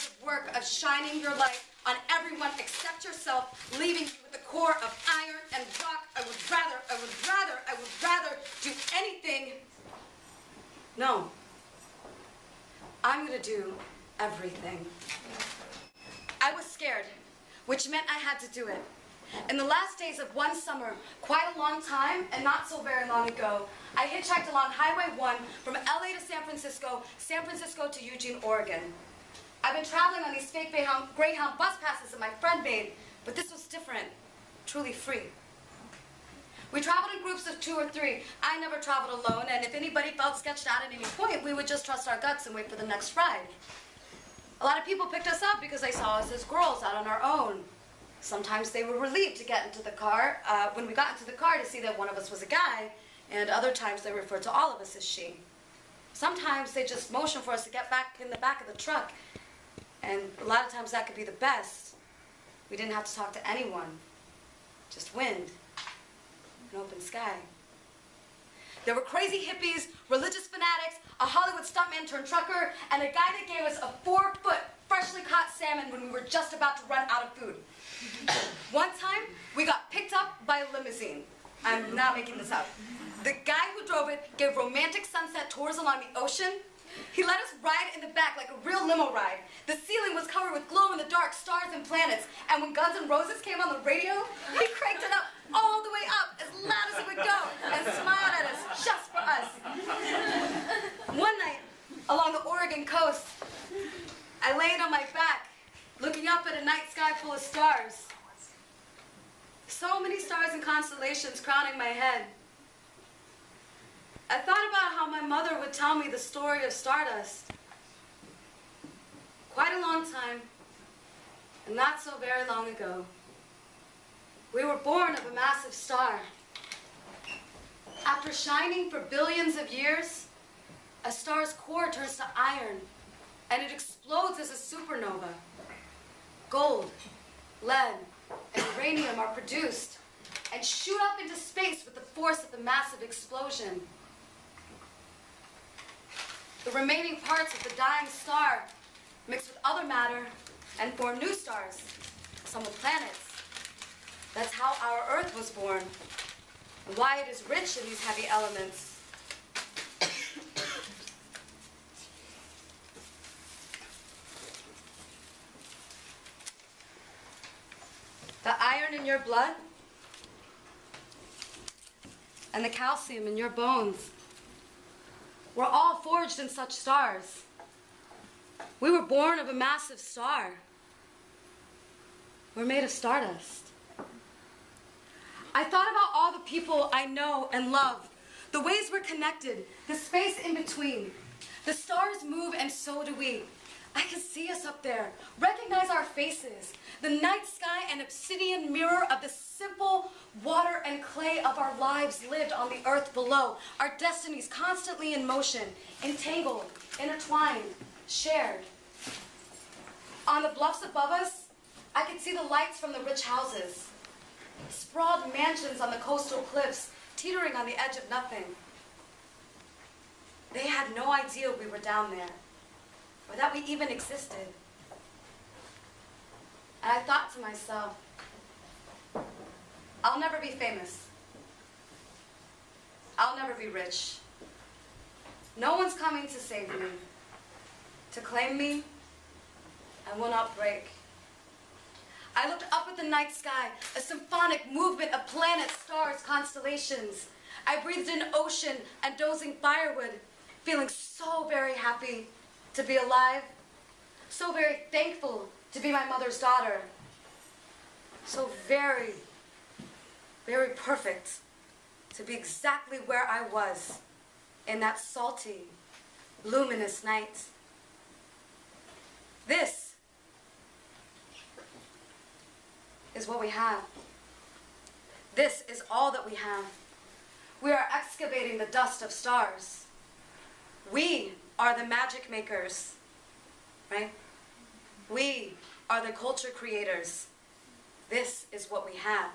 of work of shining your light on everyone except yourself, leaving you with a core of iron and rock. I would rather do anything. No. I'm gonna do everything. I was scared, which meant I had to do it. In the last days of one summer, quite a long time and not so very long ago, I hitchhiked along Highway 1 from LA to San Francisco to Eugene, Oregon. I've been traveling on these fake Greyhound bus passes that my friend made, but this was different, truly free. We traveled in groups of 2 or 3. I never traveled alone, and if anybody felt sketched out at any point, we would just trust our guts and wait for the next ride. A lot of people picked us up because they saw us as girls out on our own. Sometimes they were relieved to get into the car, when we got into the car, to see that one of us was a guy, and other times they referred to all of us as she. Sometimes they just motioned for us to get back in the back of the truck, and a lot of times that could be the best. We didn't have to talk to anyone, just wind, an open sky. There were crazy hippies, religious fanatics, a Hollywood stuntman turned trucker, and a guy that gave us a 4-foot freshly caught salmon when we were just about to run out of food. One time, we got picked up by a limousine. I'm not making this up. The guy who drove it gave romantic sunset tours along the ocean. He let us ride in the back like a real limo ride. The ceiling was covered with glow-in-the-dark stars and planets, and when Guns N' Roses came on the radio, he cranked it up all the way up, as loud as it would go, and smiled at us, just for us. One night, along the Oregon coast, I laid on my back, looking up at a night sky full of stars. So many stars and constellations crowning my head. I thought about how my mother would tell me the story of Stardust. Quite a long time, and not so very long ago, we were born of a massive star. After shining for billions of years, a star's core turns to iron, and it explodes as a supernova. Gold, lead, and uranium are produced and shoot up into space with the force of the massive explosion. The remaining parts of the dying star mix with other matter and form new stars, some with planets. That's how our Earth was born, and why it is rich in these heavy elements. The iron in your blood and the calcium in your bones, we're all forged in such stars. We were born of a massive star. We're made of stardust. I thought about all the people I know and love, the ways we're connected, the space in between. The stars move and so do we. I can see us up there, recognize our faces, the night sky and obsidian mirror of the simple water and clay of our lives lived on the earth below, our destinies constantly in motion, entangled, intertwined, shared. On the bluffs above us, I could see the lights from the rich houses, sprawled mansions on the coastal cliffs, teetering on the edge of nothing. They had no idea we were down there, or that we even existed. And I thought to myself, I'll never be famous. I'll never be rich. No one's coming to save me, to claim me. I will not break. I looked up at the night sky, a symphonic movement of planets, stars, constellations. I breathed in ocean and dozing firewood, feeling so very happy to be alive, so very thankful to be my mother's daughter, so very, very perfect to be exactly where I was in that salty, luminous night. This is what we have. This is all that we have. We are excavating the dust of stars. We are the magic makers, right? We are the culture creators. This is what we have.